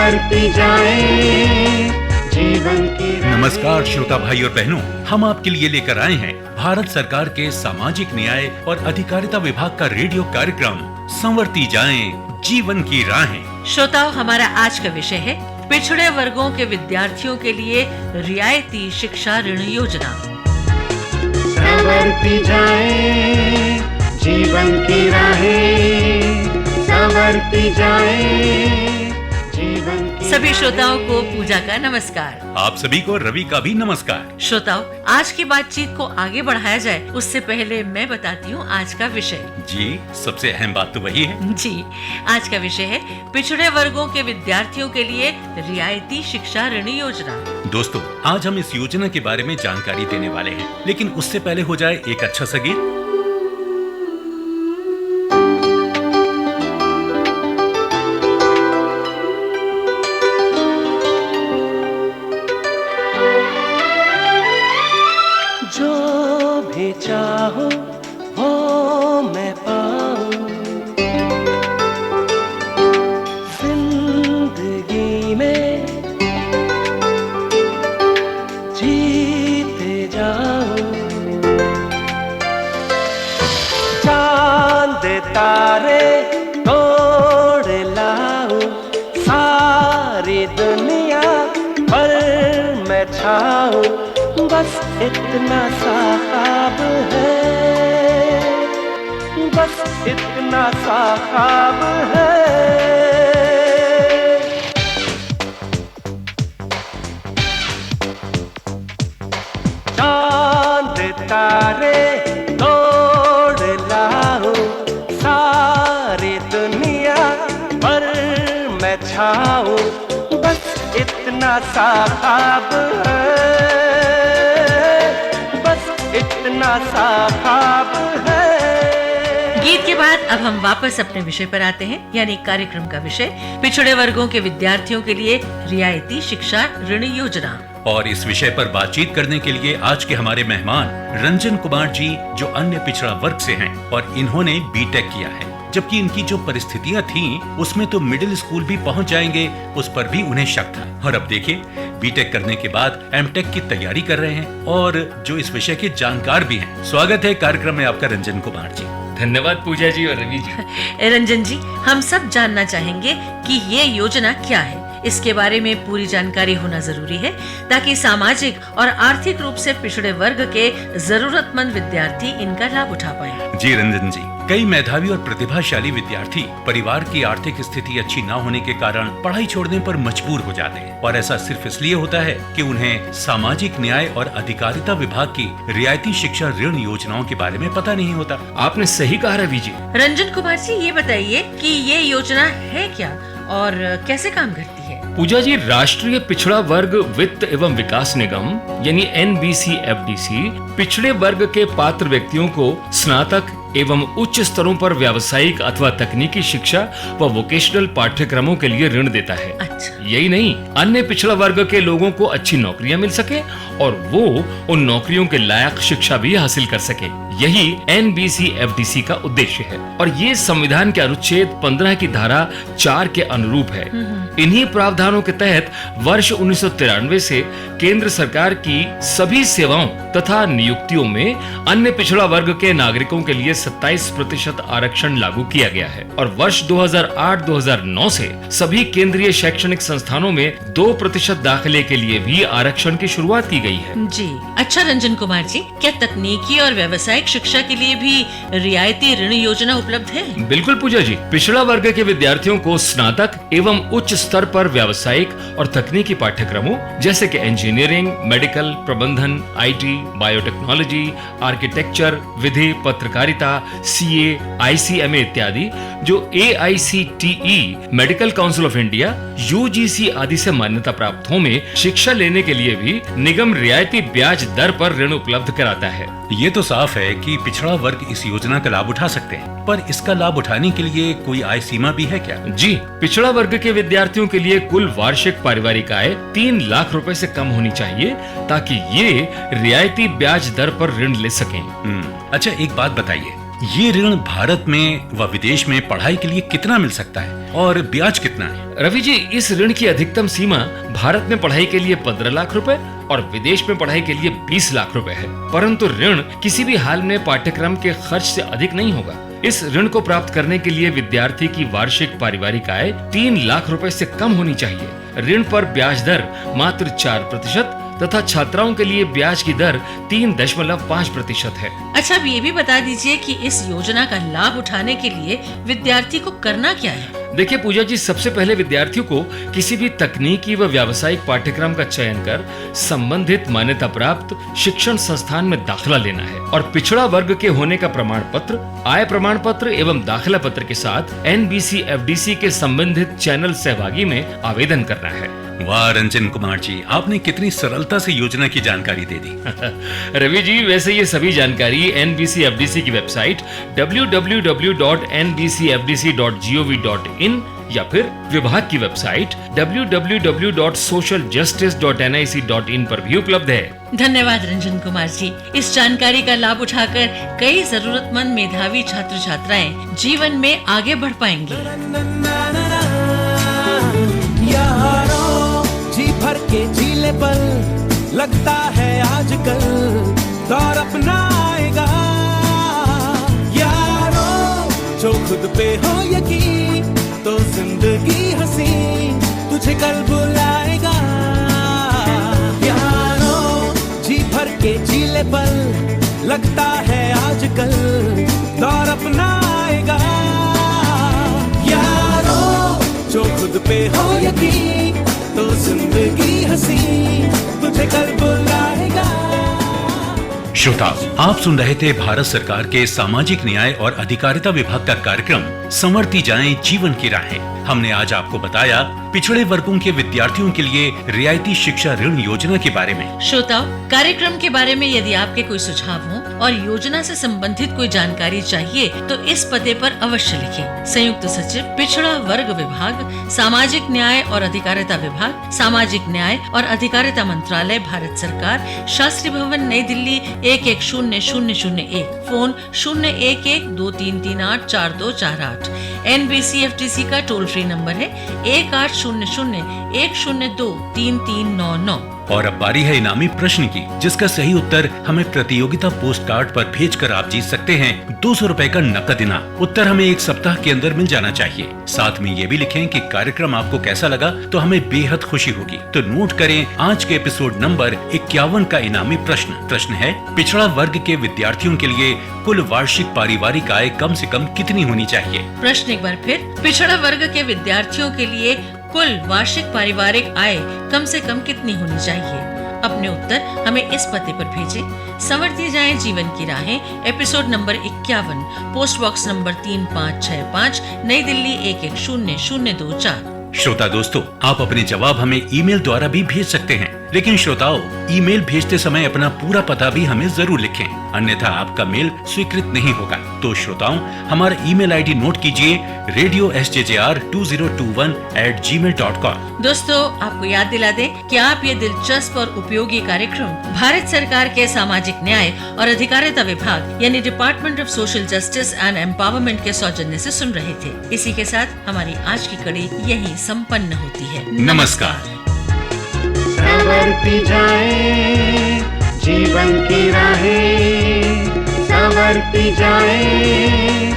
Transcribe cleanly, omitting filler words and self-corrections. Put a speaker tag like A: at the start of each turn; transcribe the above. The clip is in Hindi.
A: संवरती जाए जीवन की।
B: नमस्कार श्रोता भाई और बहनों, हम आपके लिए लेकर आए हैं भारत सरकार के सामाजिक न्याय और अधिकारिता विभाग का रेडियो कार्यक्रम संवरती जाएं जीवन की राहें।
C: श्रोताओं, हमारा आज का विषय है पिछड़े वर्गों के विद्यार्थियों के लिए रियायती शिक्षा ऋण योजना।
A: संवरती जाए जीवन की राहें, संवरती जाए जीवन की।
C: सभी श्रोताओं को पूजा का नमस्कार।
B: आप सभी को रवि का भी नमस्कार।
C: श्रोताओं, आज की बातचीत को आगे बढ़ाया जाए उससे पहले मैं बताती हूँ आज का विषय।
B: जी, सबसे अहम बात तो वही है।
C: जी, आज का विषय है पिछड़े वर्गों के विद्यार्थियों के लिए रियायती शिक्षा ऋण योजना।
B: दोस्तों, आज हम इस योजना के बारे में जानकारी देने वाले हैं, लेकिन उससे पहले हो जाए एक अच्छा सा गीत।
D: चाहो वो मैं पाऊं, जिंदगी में जीते जाऊं। चांद तारे तोड़ लाऊं, सारी दुनिया पर मैं छाऊं। बस इतना सा ख्वाब है, बस इतना सा ख्वाब है। चांद तारे तोड़ लाऊं, सारी दुनिया पर मैं छाऊं। बस इतना सा ख्वाब है, इतना सा ख्वाब है।
C: गीत के बाद अब हम वापस अपने विषय पर आते हैं, यानी कार्यक्रम का विषय पिछड़े वर्गों के विद्यार्थियों के लिए रियायती शिक्षा ऋण योजना।
B: और इस विषय पर बातचीत करने के लिए आज के हमारे मेहमान रंजन कुमार जी, जो अन्य पिछड़ा वर्ग से हैं और इन्होंने बीटेक किया है। जबकि इनकी जो परिस्थितियां थीं, उसमें तो मिडिल स्कूल भी पहुंच जाएंगे, उस पर भी उन्हें शक था। और अब देखिए, बीटेक करने के बाद एमटेक की तैयारी कर रहे हैं और जो इस विषय के जानकार भी हैं। स्वागत है कार्यक्रम में आपका रंजन कुमार जी।
E: धन्यवाद पूजा जी और रवि जी।
C: रंजन जी, हम सब जानना चाहेंगे कि ये योजना क्या है। इसके बारे में पूरी जानकारी होना जरूरी है ताकि सामाजिक और आर्थिक रूप से पिछड़े वर्ग के जरूरतमंद विद्यार्थी इनका लाभ उठा पाए।
B: जी रंजन जी, कई मेधावी और प्रतिभाशाली विद्यार्थी परिवार की आर्थिक स्थिति अच्छी न होने के कारण पढ़ाई छोड़ने पर मजबूर हो जाते हैं, और ऐसा सिर्फ इसलिए होता है कि उन्हें सामाजिक न्याय और अधिकारिता विभाग की रियायती शिक्षा ऋण योजनाओं के बारे में पता नहीं होता।
E: आपने सही कहा रवि जी।
C: रंजन कुमार जी, ये बताइए कि ये योजना है क्या और कैसे काम करती है।
E: पूजा जी, राष्ट्रीय पिछड़ा वर्ग वित्त एवं विकास निगम यानी NBCFDC पिछड़े वर्ग के पात्र व्यक्तियों को स्नातक एवं उच्च स्तरों पर व्यावसायिक अथवा तकनीकी शिक्षा व वोकेशनल पाठ्यक्रमों के लिए ऋण देता है।
C: अच्छा।
E: यही नहीं, अन्य पिछड़ा वर्ग के लोगों को अच्छी नौकरियां मिल सके और वो उन नौकरियों के लायक शिक्षा भी हासिल कर सके। यही NBCFDC का उद्देश्य है और ये संविधान के अनुच्छेद 15 की धारा 4 के अनुरूप है। इन्हीं प्रावधानों के तहत वर्ष 1993 से केंद्र सरकार की सभी सेवाओं तथा नियुक्तियों में अन्य पिछड़ा वर्ग के नागरिकों के लिए 27% आरक्षण लागू किया गया है और वर्ष 2008-2009 से सभी केंद्रीय शैक्षणिक संस्थानों में 2% दाखिले के लिए भी आरक्षण की शुरुआत की गई है।
C: जी, अच्छा रंजन कुमार जी, क्या तकनीकी और व्यावसायिक शिक्षा के लिए भी रियायती ऋण योजना उपलब्ध है?
E: बिल्कुल पूजा जी, पिछड़ा वर्ग के विद्यार्थियों को स्नातक एवं उच्च स्तर पर व्यावसायिक और तकनीकी पाठ्यक्रमों जैसे कि इंजीनियरिंग, मेडिकल, प्रबंधन, IT, बायोटेक्नोलॉजी, आर्किटेक्चर, विधि, पत्रकारिता, CA, ICMA इत्यादि जो AICTE, medical council of India, UGC आदि से मान्यता प्राप्त हो में शिक्षा लेने के लिए भी निगम रियायती ब्याज दर पर ऋण उपलब्ध कराता है।
B: ये तो साफ है कि पिछड़ा वर्ग इस योजना का लाभ उठा सकते हैं, पर इसका लाभ उठाने के लिए कोई आय सीमा भी है क्या?
E: जी, पिछड़ा वर्ग के विद्यार्थियों के लिए कुल वार्षिक पारिवारिक आय 3 लाख रुपए से कम होनी चाहिए ताकि ये रियायती ब्याज दर पर ऋण ले सकें।
B: अच्छा, एक बात बताइए, ये ऋण भारत में व विदेश में पढ़ाई के लिए कितना मिल सकता है और ब्याज कितना है?
E: रवि जी, इस ऋण की अधिकतम सीमा भारत में पढ़ाई के लिए 15 लाख रुपए और विदेश में पढ़ाई के लिए 20 लाख रुपए है। परंतु ऋण किसी भी हाल में पाठ्यक्रम के खर्च से अधिक नहीं होगा। इस ऋण को प्राप्त करने के लिए विद्यार्थी की वार्षिक पारिवारिक आय 3 लाख रुपए से कम होनी चाहिए। ऋण पर ब्याज दर मात्र 4% तथा छात्राओं के लिए ब्याज की दर 3.5% है।
C: अच्छा, अब ये भी बता दीजिए कि इस योजना का लाभ उठाने के लिए विद्यार्थी को करना क्या है?
E: देखिए पूजा जी, सबसे पहले विद्यार्थियों को किसी भी तकनीकी व व्यावसायिक पाठ्यक्रम का चयन कर संबंधित मान्यता प्राप्त शिक्षण संस्थान में दाखिला लेना है और पिछड़ा वर्ग के होने का प्रमाण पत्र, आय प्रमाण पत्र एवं दाखिला पत्र के साथ NBC FDC के संबंधित चैनल सहभागी में आवेदन करना है।
B: वाह रंजन कुमार जी, आपने कितनी सरलता से योजना की जानकारी दे दी।
E: रवि जी, वैसे ये सभी जानकारी NBC FDC की वेबसाइट www.nbcfdc.gov.in या फिर विभाग की वेबसाइट www.socialjustice.nic.in पर भी उपलब्ध है।
C: धन्यवाद रंजन कुमार जी। इस जानकारी का लाभ उठाकर कई जरूरतमंद मेधावी छात्र छात्राएं जीवन में आगे बढ़ पाएंगे।
F: जी भर के झीले पल लगता है आजकल दौर अपना आएगा यारो, जो खुद पे हो यकीन तो जिंदगी हंसी तुझे कल बुलाएगा यारो। जी भर के झीले पल लगता है आजकल दौर अपना आएगा यारो, जो खुद पे हो यकीन तो जिंदगी हंसी तुझे कल बुलाएगा।
B: श्रोता, आप सुन रहे थे भारत सरकार के सामाजिक न्याय और अधिकारिता विभाग का कार्यक्रम संवरती जाएं जीवन की राहें। हमने आज आपको बताया पिछड़े वर्गों के विद्यार्थियों के लिए रियायती शिक्षा ऋण योजना के बारे में।
C: श्रोताओ, कार्यक्रम के बारे में यदि आपके कोई सुझाव हो और योजना से संबंधित कोई जानकारी चाहिए तो इस पते पर अवश्य लिखें। संयुक्त सचिव पिछड़ा वर्ग विभाग, सामाजिक न्याय और अधिकारिता विभाग, सामाजिक न्याय और अधिकारिता मंत्रालय, भारत सरकार, शास्त्री भवन, नई दिल्ली 110001, फोन 0112338448। NBC FDC का टोल फ्री नंबर है 1800-102-3399।
B: और अब बारी है इनामी प्रश्न की, जिसका सही उत्तर हमें प्रतियोगिता पोस्ट कार्ड पर भेजकर आप जीत सकते हैं 200 रुपए का नकद इनाम। उत्तर हमें 1 सप्ताह के अंदर मिल जाना चाहिए। साथ में ये भी लिखें कि कार्यक्रम आपको कैसा लगा, तो हमें बेहद खुशी होगी। तो नोट करें आज के एपिसोड नंबर 51 का इनामी प्रश्न है, पिछड़ा वर्ग के विद्यार्थियों के लिए कुल वार्षिक पारिवारिक आय कम से कम कितनी होनी चाहिए?
C: प्रश्न एक बार फिर, पिछड़ा वर्ग के विद्यार्थियों के लिए कुल वार्षिक पारिवारिक आय कम से कम कितनी होनी चाहिए? अपने उत्तर हमें इस पते पर भेजें। संवरती जाएं जीवन की राहें, episode number 51, post box number 3565, नई दिल्ली 110024।
B: श्रोता दोस्तों, आप अपने जवाब हमें ईमेल द्वारा भी भेज सकते हैं, लेकिन श्रोताओं, ईमेल भेजते समय अपना पूरा पता भी हमें जरूर लिखें, अन्यथा आपका मेल स्वीकृत नहीं होगा। तो श्रोताओं, हमारा ईमेल आईडी नोट कीजिए, radiosjjr2021@gmail.com।
C: दोस्तों, आपको याद दिला दें कि आप ये दिलचस्प और उपयोगी कार्यक्रम भारत सरकार के सामाजिक न्याय और अधिकारिता विभाग यानी department of social justice and empowerment के सौजन्य से सुन रहे थे। इसी के साथ हमारी आज की कड़ी यहीं संपन्न होती है।
B: नमस्कार।
A: संवरती जाए जीवन की राहें, संवरती जाए